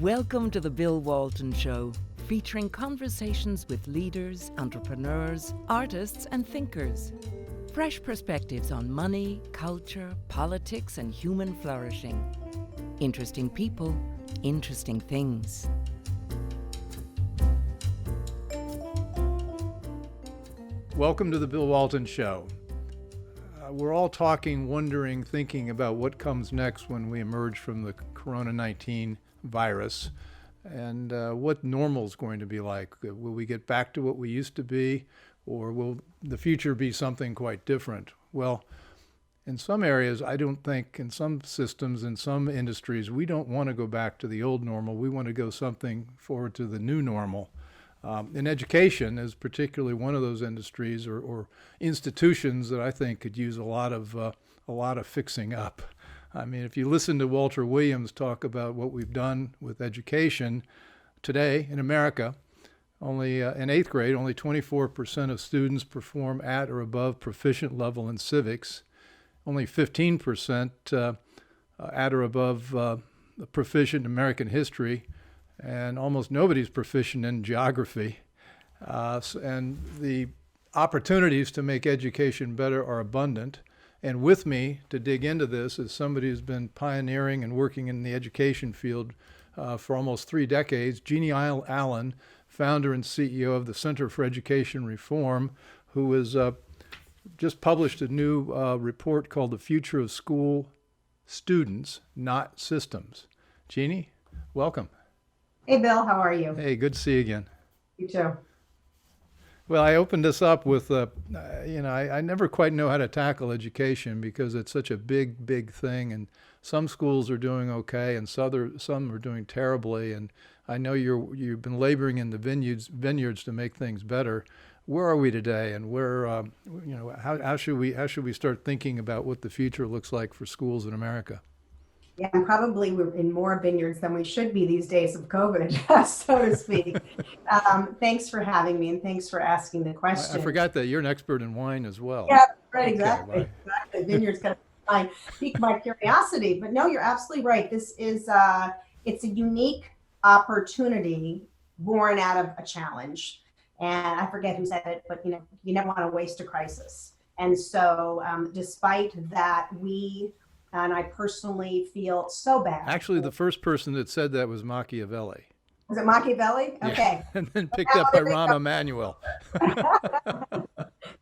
Welcome to the Bill Walton Show, featuring conversations with leaders, entrepreneurs, artists, and thinkers. Fresh perspectives on money, culture, politics, and human flourishing. Interesting people, interesting things. Welcome to the Bill Walton Show. We're all talking, wondering, thinking about what comes next when we emerge from the Corona-19 virus and what normal is going to be like. Will we get back to what we used to be, or will the future be something quite different? Well, in some areas, I don't think, in some systems, in some industries, we don't want to go back to the old normal. We want to go something forward to the new normal. In education is particularly one of those industries or institutions that I think could use a lot of fixing up. I mean, if you listen to Walter Williams talk about what we've done with education today in America, only in 8th grade, only 24% of students perform at or above proficient level in civics, only 15% at or above proficient in American history, and almost nobody's proficient in geography. And the opportunities to make education better are abundant. And with me to dig into this is somebody who's been pioneering and working in the education field for almost 3 decades, Jeanne Allen, founder and CEO of the Center for Education Reform, who has just published a new report called The Future of School Students, Not Systems. Jeanne, welcome. Hey, Bill, how are you? Hey, good to see you again. You too. Well, I opened this up with, I never quite know how to tackle education because it's such a big thing, and some schools are doing okay, and some are doing terribly. And I know you've been laboring in the vineyards to make things better. Where are we today, and where, how should we start thinking about what the future looks like for schools in America? Yeah, and probably we're in more vineyards than we should be these days of COVID, so to speak. Thanks for having me, and thanks for asking the question. I forgot that you're an expert in wine as well. Yeah, right, exactly. Okay, exactly. Vineyards kind of pique my curiosity, but no, you're absolutely right. This is it's a unique opportunity born out of a challenge, and I forget who said it, but you never want to waste a crisis. And so, despite that, and I personally feel so bad. Actually, the first person that said that was Machiavelli. Was it Machiavelli? Okay. Yeah. And then picked up by Rahm Emanuel.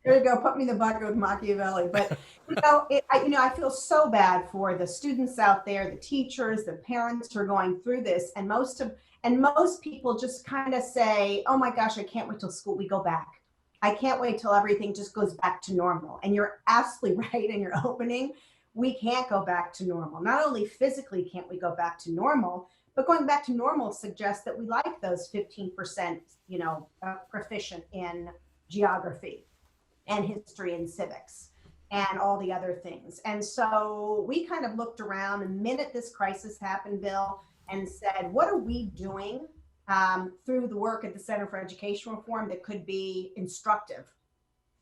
There you go. Put me in the bucket with Machiavelli. But I feel so bad for the students out there, the teachers, the parents who are going through this, and most people just kind of say, "Oh my gosh, I can't wait till we go back. I can't wait till everything just goes back to normal." And you're absolutely right in your opening. We can't go back to normal. Not only physically can't we go back to normal, but going back to normal suggests that we like those 15%, proficient in geography and history and civics and all the other things. And so we kind of looked around the minute this crisis happened, Bill, and said, what are we doing through the work at the Center for Education Reform that could be instructive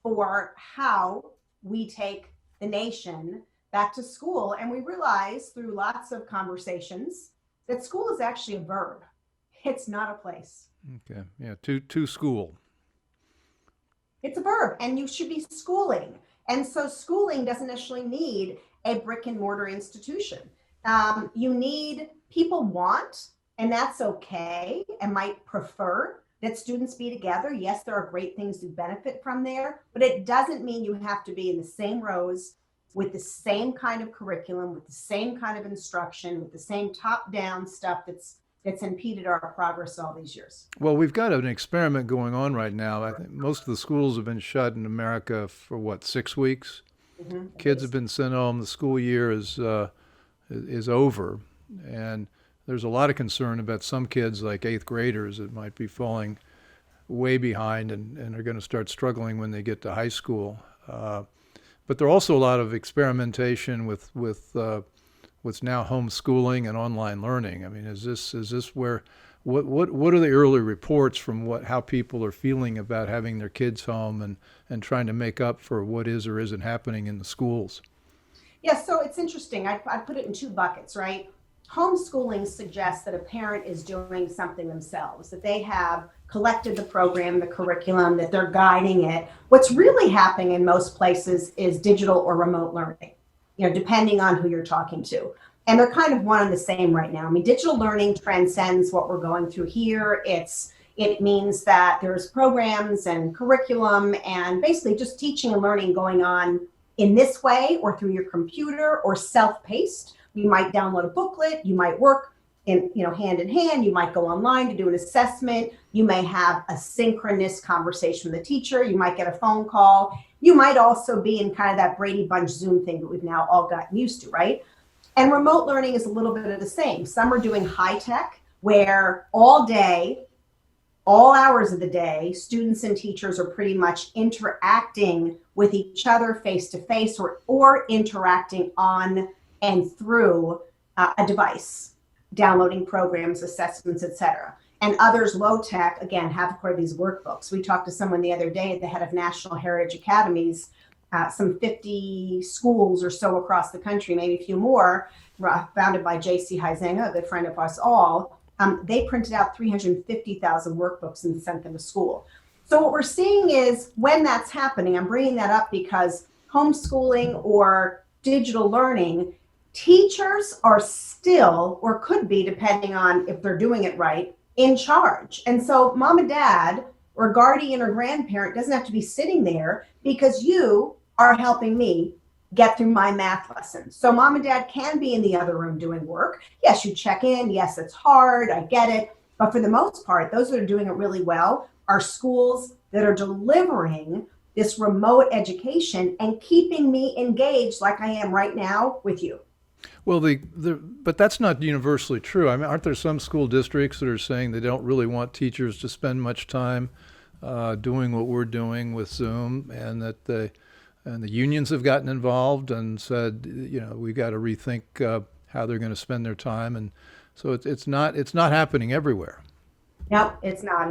for how we take the nation back to school? And we realized through lots of conversations that school is actually a verb. It's not a place. Okay, yeah, to school. It's a verb, and you should be schooling. And so schooling doesn't necessarily need a brick and mortar institution. People want, and that's okay, and might prefer that students be together. Yes, there are great things to benefit from there, but it doesn't mean you have to be in the same rows with the same kind of curriculum, with the same kind of instruction, with the same top-down stuff that's impeded our progress all these years. Well, we've got an experiment going on right now. I think most of the schools have been shut in America for 6 weeks? Mm-hmm. Kids have been sent home. The school year is over, and there's a lot of concern about some kids, like 8th graders, that might be falling way behind and are going to start struggling when they get to high school. But there are also a lot of experimentation with what's now homeschooling and online learning. I mean, is this where what are the early reports from how people are feeling about having their kids home and trying to make up for what is or isn't happening in the schools? Yeah, so it's interesting. I put it in 2 buckets, right? homeschooling suggests that a parent is doing something themselves, that they have collected the program, the curriculum, that they're guiding it. What's really happening in most places is digital or remote learning, depending on who you're talking to. And they're kind of one and the same right now. I mean, digital learning transcends what we're going through here. It means that there's programs and curriculum and basically just teaching and learning going on in this way or through your computer or self-paced. You might download a booklet, you might work in, hand in hand, you might go online to do an assessment, you may have a synchronous conversation with a teacher, you might get a phone call, you might also be in kind of that Brady Bunch Zoom thing that we've now all gotten used to, right? And remote learning is a little bit of the same. Some are doing high tech where all day, all hours of the day, students and teachers are pretty much interacting with each other face to face or interacting on and through a device, downloading programs, assessments, etc. And others low tech, again, have of course these workbooks. We talked to someone the other day at the head of National Heritage Academies, some 50 schools or so across the country, maybe a few more, founded by J.C. Huizenga, a good friend of us all. They printed out 350,000 workbooks and sent them to school. So what we're seeing is when that's happening, I'm bringing that up because homeschooling or digital learning, teachers are still, or could be, depending on if they're doing it right, in charge. And so mom and dad or guardian or grandparent doesn't have to be sitting there because you are helping me get through my math lesson. So mom and dad can be in the other room doing work. Yes, you check in. Yes, it's hard. I get it. But for the most part, those that are doing it really well are schools that are delivering this remote education and keeping me engaged like I am right now with you. Well, but that's not universally true. I mean, aren't there some school districts that are saying they don't really want teachers to spend much time doing what we're doing with Zoom, and that the unions have gotten involved and said, we got to rethink how they're going to spend their time, and so it's not happening everywhere. No, it's not,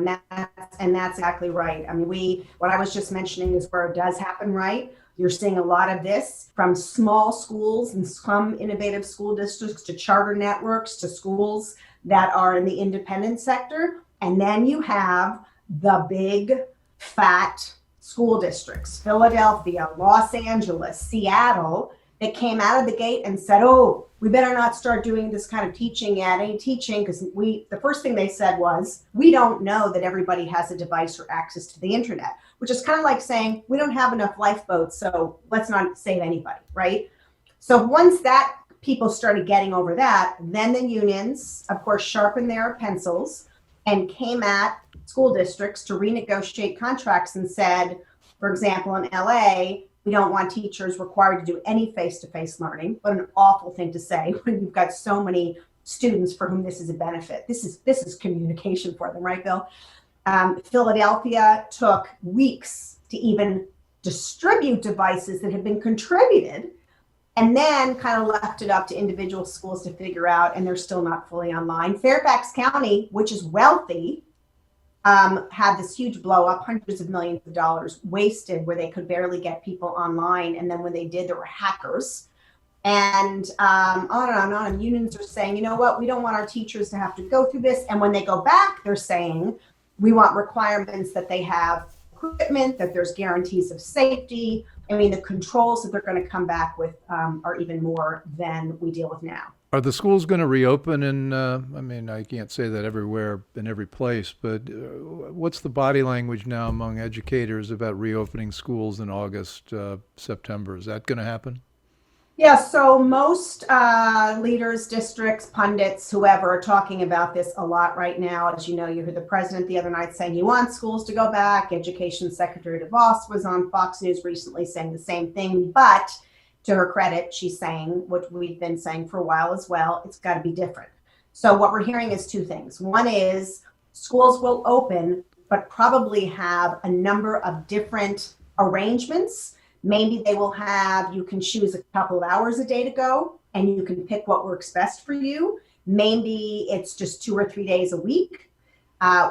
and that's exactly right. I mean, what I was just mentioning is where it does happen, right? You're seeing a lot of this from small schools and some innovative school districts to charter networks to schools that are in the independent sector. And then you have the big, fat school districts, Philadelphia, Los Angeles, Seattle, that came out of the gate and said, oh, we better not start doing this kind of teaching yet, any teaching, because the first thing they said was, we don't know that everybody has a device or access to the internet, which is kind of like saying, we don't have enough lifeboats, so let's not save anybody, right? So once that people started getting over that, then the unions, of course, sharpened their pencils and came at school districts to renegotiate contracts and said, for example, in LA, we don't want teachers required to do any face-to-face learning. What an awful thing to say when you've got so many students for whom this is a benefit. This is communication for them, right, Bill? Philadelphia took weeks to even distribute devices that had been contributed, and then kind of left it up to individual schools to figure out, and they're still not fully online. Fairfax County, which is wealthy, had this huge blow up, hundreds of millions of dollars wasted where they could barely get people online. And then when they did, there were hackers. And on and on and on. And unions are saying, you know what, we don't want our teachers to have to go through this. And when they go back, they're saying, we want requirements that they have equipment, that there's guarantees of safety. I mean, the controls that they're going to come back with are even more than we deal with now. Are the schools going to reopen I can't say that everywhere in every place, but what's the body language now among educators about reopening schools in August, September? Is that going to happen? Yeah, so most leaders, districts, pundits, whoever are talking about this a lot right now. As you know, you heard the president the other night saying he wants schools to go back. Education Secretary DeVos was on Fox News recently saying the same thing, but to her credit, she's saying what we've been saying for a while as well, it's got to be different. So what we're hearing is two things. One is schools will open, but probably have a number of different arrangements. Maybe they will have, you can choose a couple of hours a day to go, and you can pick what works best for you. Maybe it's just 2 or 3 days a week.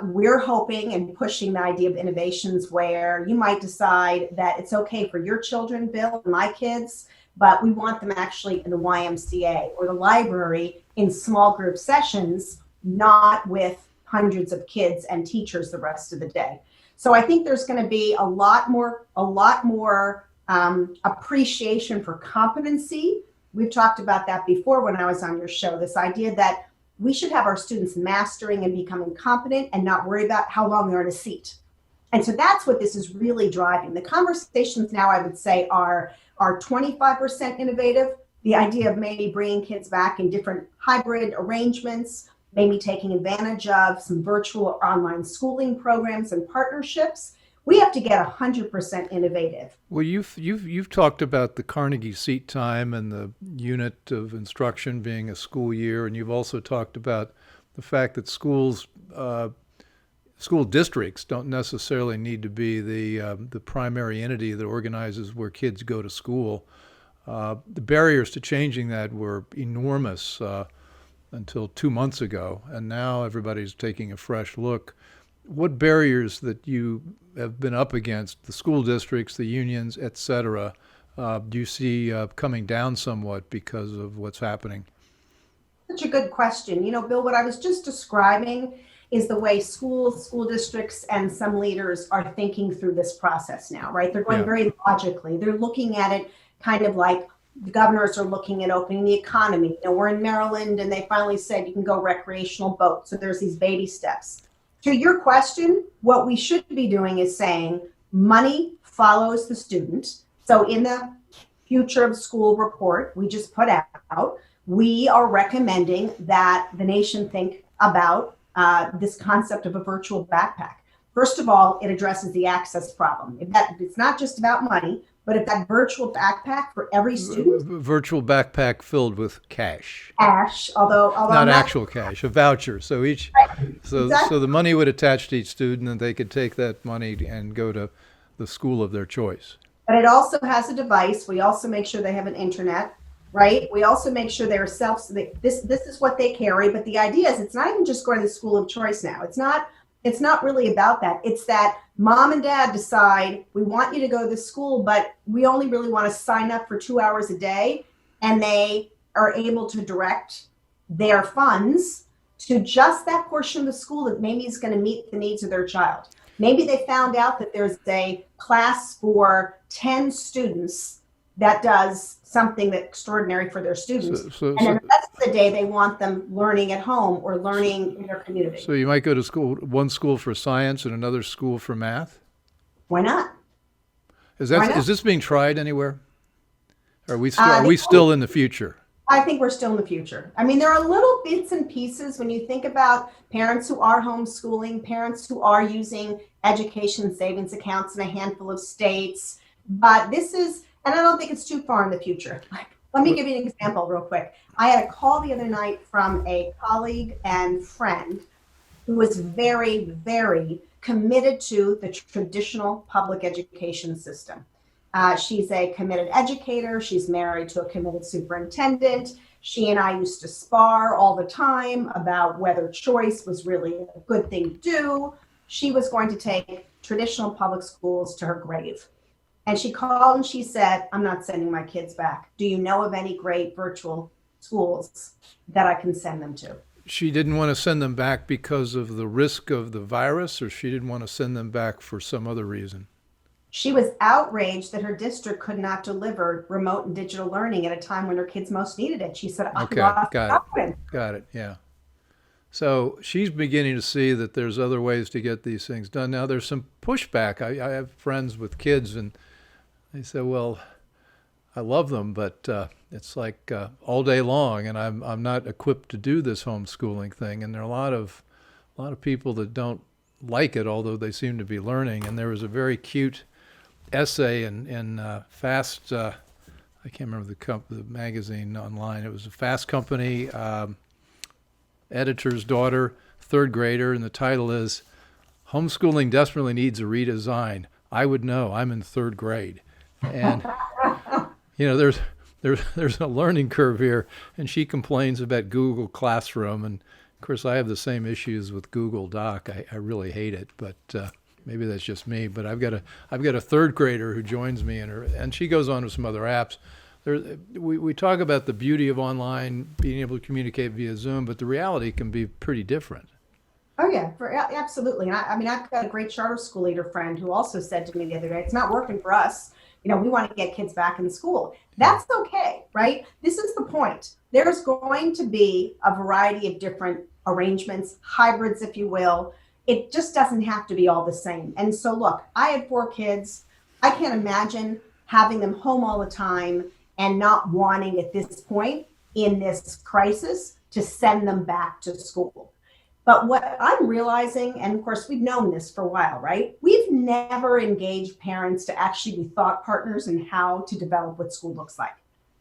We're hoping and pushing the idea of innovations where you might decide that it's okay for your children, Bill, and my kids, but we want them actually in the YMCA or the library in small group sessions, not with hundreds of kids and teachers the rest of the day. So I think there's going to be a lot more appreciation for competency. We've talked about that before when I was on your show, this idea that we should have our students mastering and becoming competent and not worry about how long they're in a seat. And so that's what this is really driving. The conversations now, I would say, are 25% innovative. The idea of maybe bringing kids back in different hybrid arrangements, maybe taking advantage of some virtual or online schooling programs and partnerships. We have to get 100% innovative. Well, you've talked about the Carnegie seat time and the unit of instruction being a school year, and you've also talked about the fact that school districts don't necessarily need to be the primary entity that organizes where kids go to school. The barriers to changing that were enormous until 2 months ago, and now everybody's taking a fresh look. What barriers that you have been up against, the school districts, the unions, et cetera, do you see coming down somewhat because of what's happening? Such a good question. You know, Bill, what I was just describing is the way schools, school districts, and some leaders are thinking through this process now, right? They're going very logically. They're looking at it kind of like the governors are looking at opening the economy. You know, we're in Maryland and they finally said you can go recreational boat. So there's these baby steps. To your question, what we should be doing is saying money follows the student. So in the Future of School report we just put out, we are recommending that the nation think about this concept of a virtual backpack. First of all, it addresses the access problem. It's not just about money, but if that virtual backpack for every student. Virtual backpack filled with cash. Although not actual cash, a voucher. So so the money would attach to each student, and they could take that money and go to the school of their choice. But it also has a device. We also make sure they have an internet, right? We also make sure they're this is what they carry. But the idea is it's not even just going to the school of choice now. It's not really about that. It's that mom and dad decide we want you to go to this school, but we only really want to sign up for 2 hours a day. And they are able to direct their funds to just that portion of the school that maybe is going to meet the needs of their child. Maybe they found out that there's a class for 10 students that does something that's extraordinary for their students. And then the rest of the day, they want them learning at home or learning in their community. So you might go to one school for science and another school for math? Why not? Is this being tried anywhere? Are we still in the future? I think we're still in the future. I mean, there are little bits and pieces when you think about parents who are homeschooling, parents who are using education savings accounts in a handful of states. But and I don't think it's too far in the future. Let me give you an example real quick. I had a call the other night from a colleague and friend who was very, very committed to the traditional public education system. She's a committed educator. She's married to a committed superintendent. She and I used to spar all the time about whether choice was really a good thing to do. She was going to take traditional public schools to her grave. And she called and she said, I'm not sending my kids back. Do you know of any great virtual schools that I can send them to? She didn't want to send them back because of the risk of the virus, or she didn't want to send them back for some other reason? She was outraged that her district could not deliver remote and digital learning at a time when her kids most needed it. She said, got it, yeah. So she's beginning to see that there's other ways to get these things done. Now, there's some pushback. I have friends with kids, and they say, well, I love them, but it's like all day long, and I'm not equipped to do this homeschooling thing. And there are a lot of people that don't like it, although they seem to be learning. And there was a very cute essay in Fast, I can't remember the magazine online. It was a Fast Company editor's daughter, third grader, and the title is "Homeschooling Desperately Needs a Redesign. I Would Know. I'm in third grade." And there's a learning curve here, and she complains about Google Classroom, and of course I have the same issues with Google Doc. I really hate it, but maybe that's just me. But I've got a third grader who joins me and she goes on to some other apps. we talk about the beauty of online, being able to communicate via Zoom, but the reality can be pretty different. Oh yeah, absolutely. And I mean, I've got a great charter school leader friend who also said to me the other day, it's not working for us. We want to get kids back in school. That's okay, right? This is the point. There's going to be a variety of different arrangements, hybrids, if you will. It just doesn't have to be all the same. And so look, I had 4 kids. I can't imagine having them home all the time and not wanting at this point in this crisis to send them back to school. But what I'm realizing, and of course we've known this for a while, right? We've never engaged parents to actually be thought partners in how to develop what school looks like.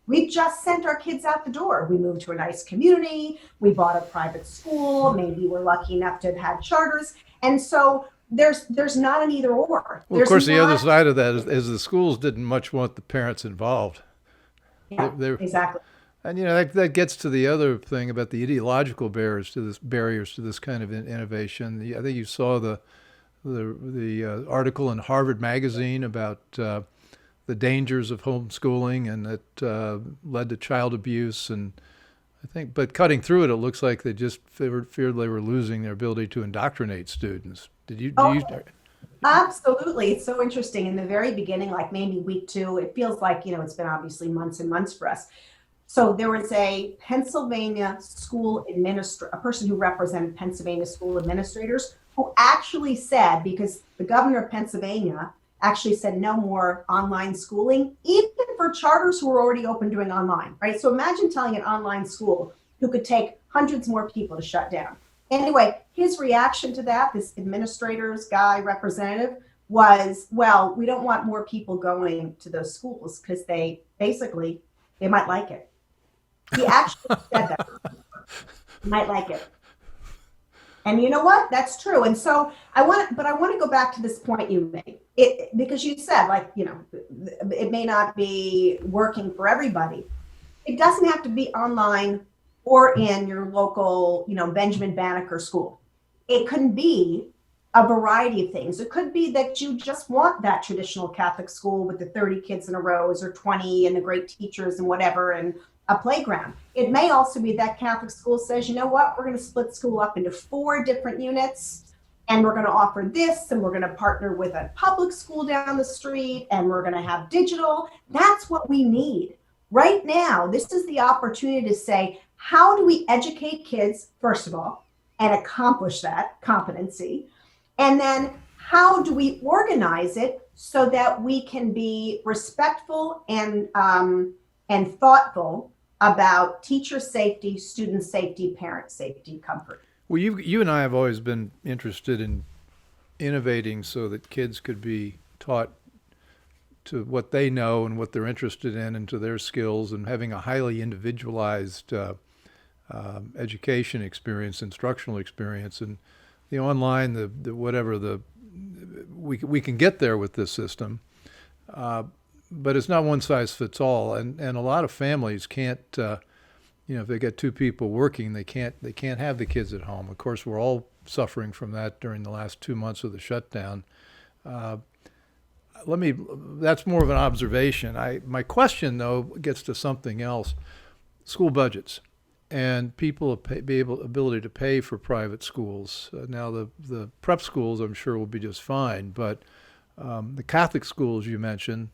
We've just sent our kids out the door. We moved to a nice community. We bought a private school. Maybe we're lucky enough to have had charters. And so there's not an either or. Well, of course, the other side of that is the schools didn't much want the parents involved. Yeah, exactly. And that gets to the other thing about the ideological barriers to this kind of innovation. I think you saw the article in Harvard Magazine about the dangers of homeschooling, and that led to child abuse. And I think, but cutting through it, it looks like they just feared they were losing their ability to indoctrinate students. Absolutely. It's so interesting. In the very beginning, like maybe week 2, it feels like, it's been obviously months and months for us. So there was a Pennsylvania school a person who represented Pennsylvania school administrators, who actually said, because the governor of Pennsylvania actually said no more online schooling, even for charters who were already open doing online, right? So imagine telling an online school who could take hundreds more people to shut down. Anyway, his reaction to that, this administrator's guy representative, was, well, we don't want more people going to those schools because they might like it. He actually said that. Might like it. And you know what? That's true. And so I want to go back to this point you made. Because you said, it may not be working for everybody. It doesn't have to be online or in your local, Benjamin Banneker school. It can be a variety of things. It could be that you just want that traditional Catholic school with the 30 kids in a row or 20 and the great teachers and whatever, and a playground. It may also be that Catholic school says, you know what, we're going to split school up into 4 different units, and we're going to offer this, and we're going to partner with a public school down the street, and we're going to have digital. That's what we need. Right now, this is the opportunity to say, how do we educate kids, first of all, and accomplish that competency? And then how do we organize it so that we can be respectful and thoughtful about teacher safety, student safety, parent safety, comfort? Well, you and I have always been interested in innovating so that kids could be taught to what they know and what they're interested in and to their skills, and having a highly individualized education experience, instructional experience. And the online, we can get there with this system, but it's not one size fits all. And a lot of families can't, if they got 2 people working, they can't have the kids at home. Of course, we're all suffering from that during the last 2 months of the shutdown. That's more of an observation. My question, though, gets to something else: school budgets and people ability to pay for private schools. Now, the prep schools, I'm sure, will be just fine, but the Catholic schools you mentioned,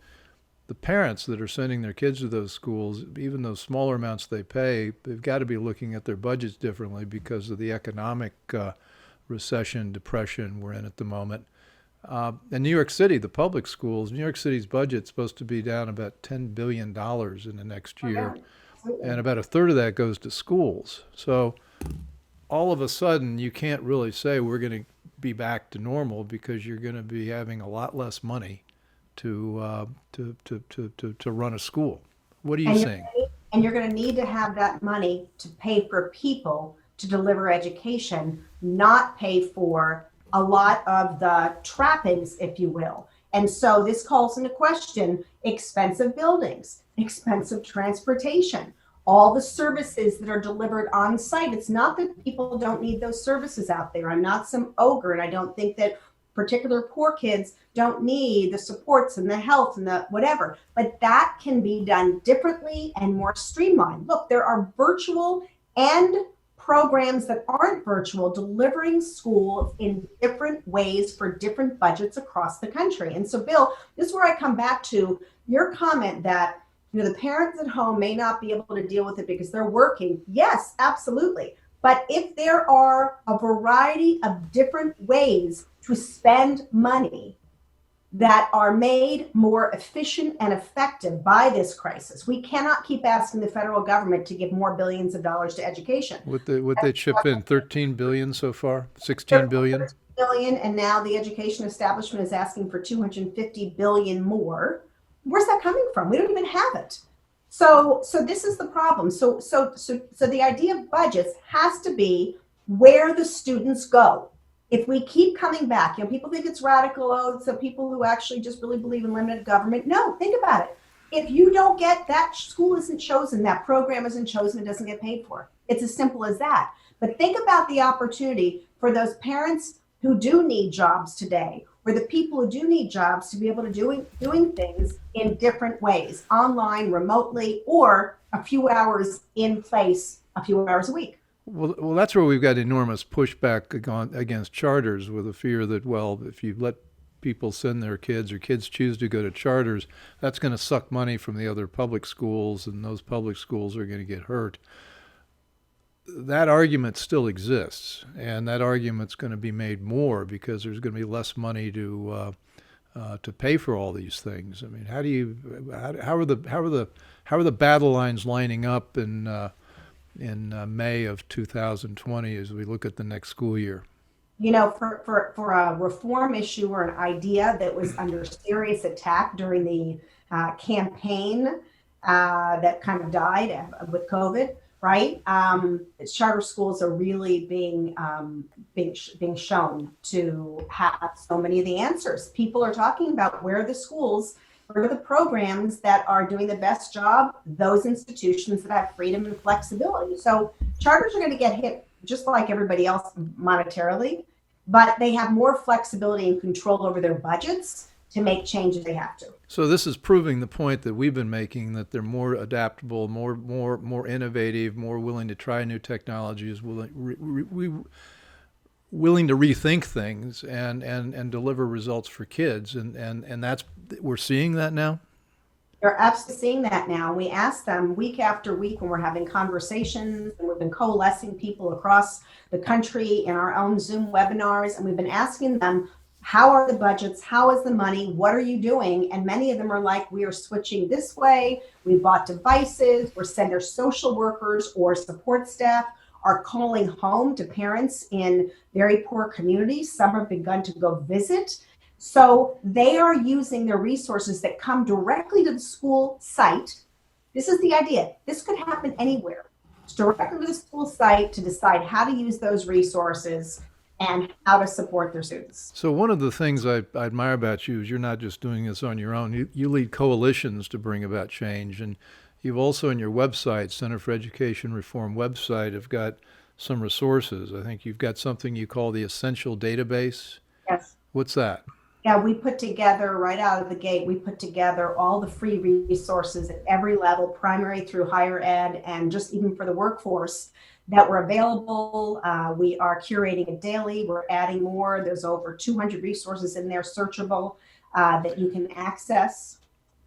the parents that are sending their kids to those schools, even those smaller amounts they pay, they've got to be looking at their budgets differently because of the economic recession, depression we're in at the moment. In New York City, the public schools, New York City's budget's supposed to be down about $10 billion in the next year. And about a third of that goes to schools. So all of a sudden, you can't really say we're going to be back to normal, because you're going to be having a lot less money to run a school. What are you saying? And you're going to need to have that money to pay for people to deliver education, not pay for a lot of the trappings, if you will. And so this calls into question expensive buildings, expensive transportation, all the services that are delivered on site. It's not that people don't need those services out there. I'm not some ogre, and I don't think that particular poor kids don't need the supports and the health and the whatever. But that can be done differently and more streamlined. Look, there are virtual and programs that aren't virtual delivering schools in different ways for different budgets across the country. And so, Bill, this is where I come back to your comment that the parents at home may not be able to deal with it because they're working. Yes, absolutely. But if there are a variety of different ways to spend money that are made more efficient and effective by this crisis, we cannot keep asking the federal government to give more billions of dollars to education. What they chip in, 13 billion so far, 16 billion? 13 billion, and now the education establishment is asking for 250 billion more. Where's that coming from? We don't even have it. So this is the problem. So the idea of budgets has to be where the students go. If we keep coming back, people think it's radical, it's the people who actually just really believe in limited government. No, think about it. If you don't get that, school isn't chosen, that program isn't chosen, it doesn't get paid for. It's as simple as that. But think about the opportunity for those parents who do need jobs today, or the people who do need jobs to be able to doing things in different ways, online, remotely, or a few hours in place, a few hours a week. Well, that's where we've got enormous pushback against charters, with the fear that, well, if you let people send their kids or kids choose to go to charters, that's going to suck money from the other public schools, and those public schools are going to get hurt. That argument still exists, and that argument's going to be made more because there's going to be less money to pay for all these things. I mean, how are the battle lines lining up in May of 2020 as we look at the next school year? For a reform issue or an idea that was under serious attack during the campaign that kind of died with COVID, right? Charter schools are really being shown to have so many of the answers. People are talking about where the schools, where the programs that are doing the best job, those institutions that have freedom and flexibility. So charters are going to get hit just like everybody else monetarily, but they have more flexibility and control over their budgets to make changes they have to. So this is proving the point that we've been making, that they're more adaptable, more innovative, more willing to try new technologies, willing to rethink things and deliver results for kids. And that's, we're seeing that now? They're absolutely seeing that now. We ask them week after week when we're having conversations, and we've been coalescing people across the country in our own Zoom webinars, and we've been asking them, how are the budgets? How is the money? What are you doing? And many of them are like, we are switching this way. We bought devices. We're sending social workers or support staff are calling home to parents in very poor communities. Some have begun to go visit. So they are using their resources that come directly to the school site. This is the idea. This could happen anywhere. It's directly to the school site to decide how to use those resources and how to support their students. So one of the things I admire about you is you're not just doing this on your own. You lead coalitions to bring about change. And you've also, on your website, Center for Education Reform website, have got some resources. I think you've got something you call the Essential Database. Yes. What's that? Yeah, we put together, right out of the gate, we put together all the free resources at every level, primary through higher ed, and just even for the workforce that were available. We are curating it daily. We're adding more. There's over 200 resources in there, searchable, that you can access.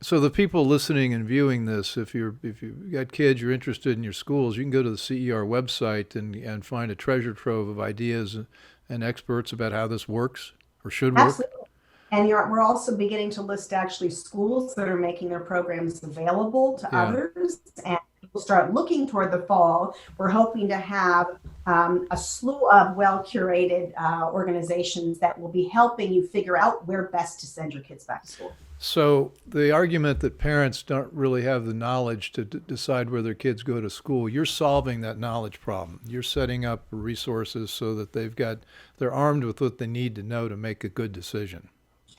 So the people listening and viewing this, if you've got kids, you're interested in your schools, you can go to the CER website and find a treasure trove of ideas and experts about how this works or should work. Absolutely. And we're also beginning to list actually schools that are making their programs available to others. And we'll start looking toward the fall. We're hoping to have a slew of well-curated organizations that will be helping you figure out where best to send your kids back to school. So the argument that parents don't really have the knowledge to decide where their kids go to school, you're solving that knowledge problem. You're setting up resources so that they're armed with what they need to know to make a good decision.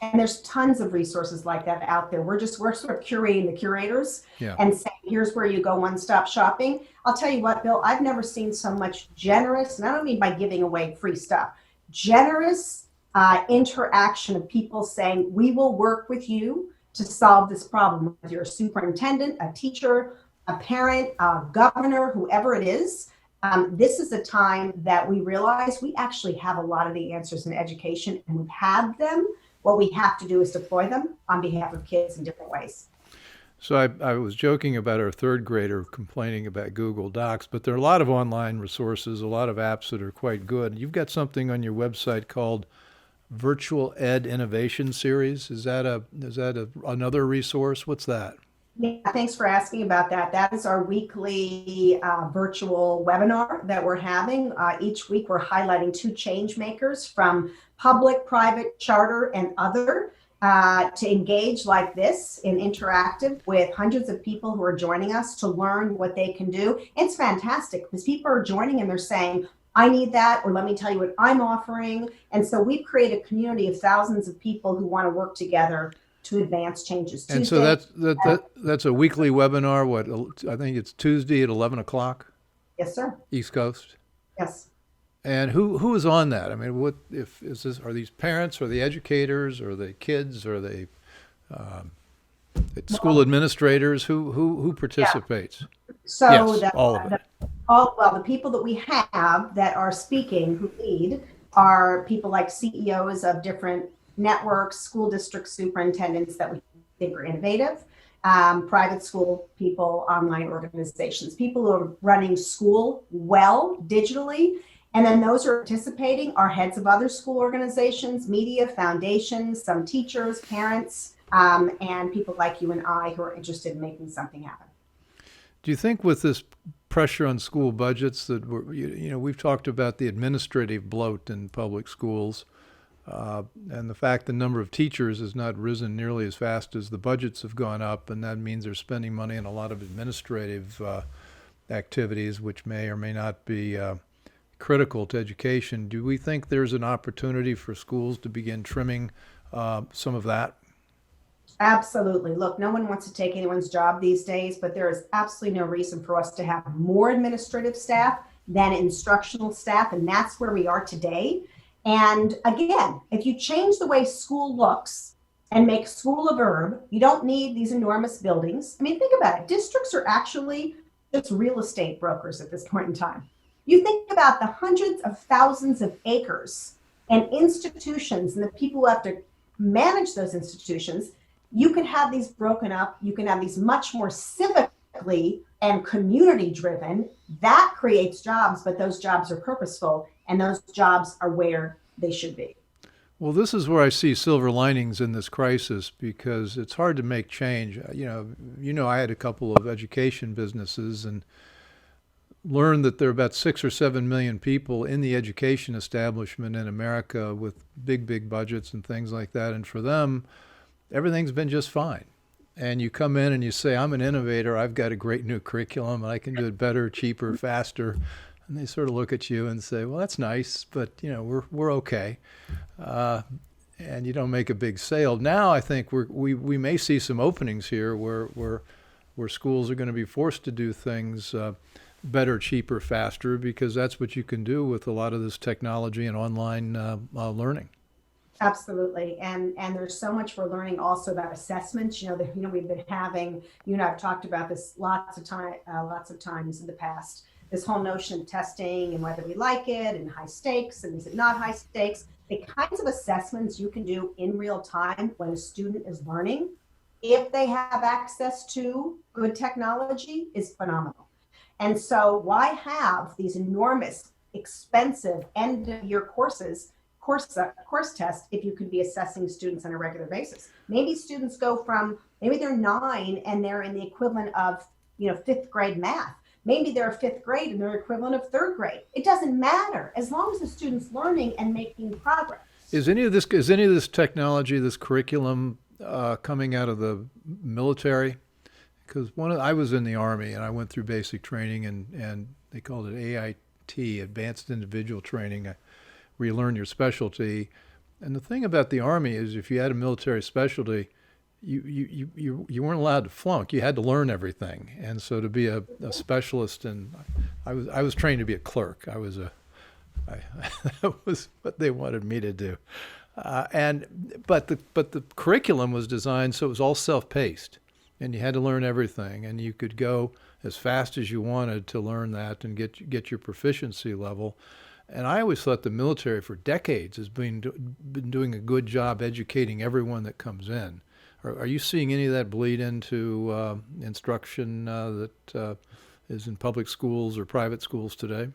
And there's tons of resources like that out there. We're sort of curating the curators and saying, here's where you go one-stop shopping. I'll tell you what, Bill, I've never seen so much generous, and I don't mean by giving away free stuff, generous interaction of people saying, we will work with you to solve this problem. Whether you're a superintendent, a teacher, a parent, a governor, whoever it is, this is a time that we realize we actually have a lot of the answers in education, and we have them. What we have to do is deploy them on behalf of kids in different ways. So I was joking about our third grader complaining about Google Docs, but there are a lot of online resources, a lot of apps that are quite good. You've got something on your website called Virtual Ed Innovation Series. Is that another resource? What's that? Yeah, thanks for asking about that. That is our weekly virtual webinar that we're having. Each week we're highlighting 2 change makers from public, private, charter, and other to engage like this in interactive with hundreds of people who are joining us to learn what they can do. It's fantastic because people are joining and they're saying, I need that, or let me tell you what I'm offering. And so we've created a community of thousands of people who want to work together to advance changes. And so that's a weekly webinar. What, I think it's Tuesday at 11 o'clock? Yes, sir. East Coast? Yes. And who is on that? I mean, what if is this? Are these parents? Are they educators? Are they kids? Are they school administrators? Who participates? Yeah. So yes, all of it. The people that we have that are speaking who lead are people like CEOs of different networks, school district superintendents that we think are innovative, private school people, online organizations, people who are running school well digitally. And then those who are participating are heads of other school organizations, media, foundations, some teachers, parents, and people like you and I who are interested in making something happen. Do you think with this pressure on school budgets that we've talked about the administrative bloat in public schools, and the fact the number of teachers has not risen nearly as fast as the budgets have gone up, and that means they're spending money on a lot of administrative activities which may or may not be critical to education. Do we think there's an opportunity for schools to begin trimming some of that? Absolutely. Look, no one wants to take anyone's job these days, but there is absolutely no reason for us to have more administrative staff than instructional staff, and that's where we are today. And again, if you change the way school looks and make school a verb, you don't need these enormous buildings. I mean, think about it. Districts are actually just real estate brokers at this point in time. You think about the hundreds of thousands of acres and institutions and the people who have to manage those institutions. You can have these broken up. You can have these much more civically and community driven. That creates jobs, but those jobs are purposeful and those jobs are where they should be. Well, this is where I see silver linings in this crisis, because it's hard to make change. I had a couple of education businesses and learned that there are about 6 or 7 million people in the education establishment in America with big budgets and things like that. And for them, everything's been just fine. And you come in and you say, I'm an innovator. I've got a great new curriculum. And I can do it better, cheaper, faster. And they sort of look at you and say, well, that's nice, but we're okay. And you don't make a big sale. Now I think we may see some openings here where schools are going to be forced to do things better, cheaper, faster, because that's what you can do with a lot of this technology and online learning. Absolutely. And there's so much we're learning also about assessments. We've been having, I've talked about this lots of times in the past, this whole notion of testing and whether we like it and high stakes and is it not high stakes. The kinds of assessments you can do in real time when a student is learning, if they have access to good technology, is phenomenal. And so why have these enormous, expensive end-of-year course test if you could be assessing students on a regular basis? Maybe students maybe they're 9 and they're in the equivalent of 5th grade math. Maybe they're 5th grade and they're equivalent of 3rd grade. It doesn't matter as long as the student's learning and making progress. Is any of this technology, this curriculum, coming out of the military? Because I was in the Army and I went through basic training and they called it AIT, Advanced Individual Training, where you learn your specialty. And the thing about the Army is if you had a military specialty, you weren't allowed to flunk. You had to learn everything. And so to be a specialist, and I was trained to be a clerk. That was what they wanted me to do. But the curriculum was designed so it was all self-paced, and you had to learn everything, and you could go as fast as you wanted to learn that and get your proficiency level. And I always thought the military for decades has been doing a good job educating everyone that comes in. Are you seeing any of that bleed into instruction that is in public schools or private schools today?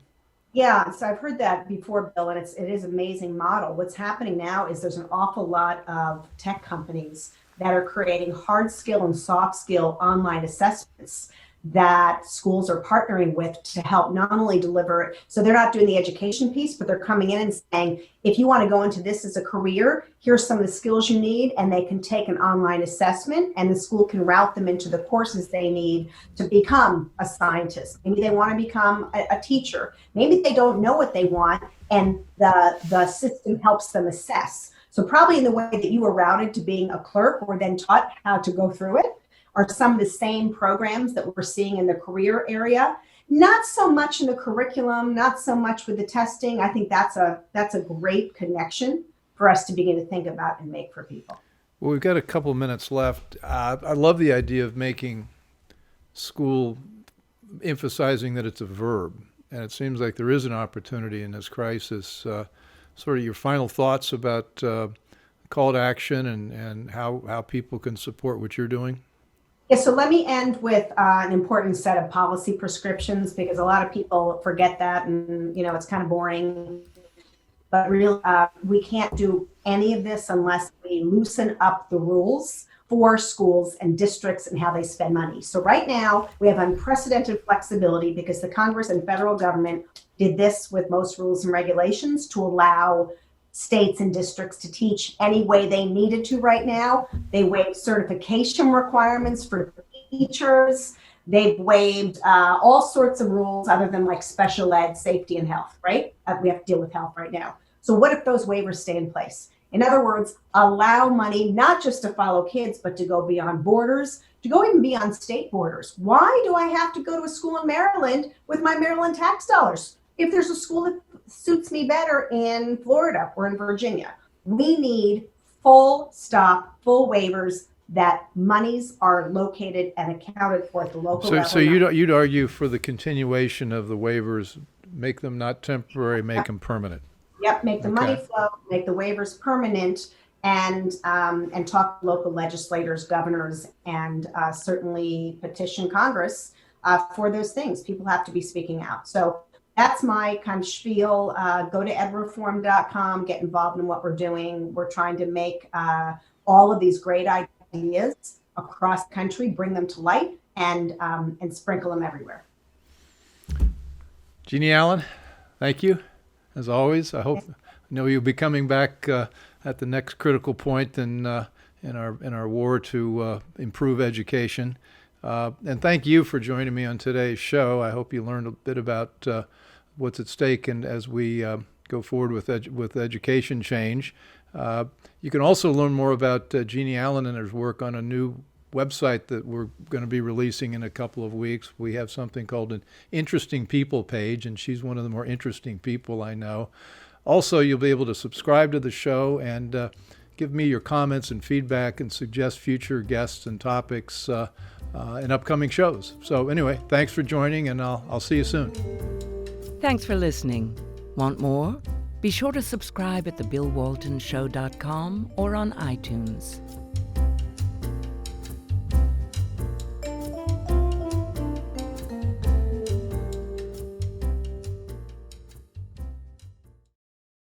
Yeah, so I've heard that before, Bill, and it is an amazing model. What's happening now is there's an awful lot of tech companies that are creating hard skill and soft skill online assessments that schools are partnering with to help not only deliver, so they're not doing the education piece, but they're coming in and saying, if you want to go into this as a career, here's some of the skills you need, and they can take an online assessment and the school can route them into the courses they need to become a scientist. Maybe they want to become a teacher. Maybe they don't know what they want, and the system helps them assess. So probably in the way that you were routed to being a clerk or then taught how to go through it, are some of the same programs that we're seeing in the career area. Not so much in the curriculum, not so much with the testing. I think that's a great connection for us to begin to think about and make for people. Well, we've got a couple of minutes left. I love the idea of making school, emphasizing that it's a verb. And it seems like there is an opportunity in this crisis. Sort of your final thoughts about call to action and how people can support what you're doing? Yeah, so let me end with an important set of policy prescriptions, because a lot of people forget that, and it's kind of boring. But really, we can't do any of this unless we loosen up the rules for schools and districts and how they spend money. So right now, we have unprecedented flexibility because the Congress and federal government did this with most rules and regulations to allow states and districts to teach any way they needed to right now. They waived certification requirements for teachers. They've waived all sorts of rules other than like special ed, safety, and health, right? We have to deal with health right now. So what if those waivers stay in place? In other words, allow money not just to follow kids, but to go beyond borders, to go even beyond state borders. Why do I have to go to a school in Maryland with my Maryland tax dollars if there's a school that suits me better in Florida or in Virginia? We need full waivers that monies are located and accounted for at the local level. So you'd argue for the continuation of the waivers, make them not temporary, make them permanent. Yep, make the money flow, make the waivers permanent, and talk to local legislators, governors, and certainly petition Congress for those things. People have to be speaking out. So that's my kind of spiel. Go to edreform.com, get involved in what we're doing. We're trying to make all of these great ideas across the country, bring them to light, and sprinkle them everywhere. Jeanne Allen, thank you. As always, I know you'll be coming back at the next critical point in our war to improve education. And thank you for joining me on today's show. I hope you learned a bit about what's at stake and as we go forward with education change. You can also learn more about Jeanne Allen and her work on a new website that we're going to be releasing in a couple of weeks. We have something called an Interesting People page, and she's one of the more interesting people I know. Also, you'll be able to subscribe to the show and give me your comments and feedback and suggest future guests and topics in upcoming shows. So anyway, thanks for joining, and I'll see you soon. Thanks for listening. Want more? Be sure to subscribe at thebillwaltonshow.com or on iTunes.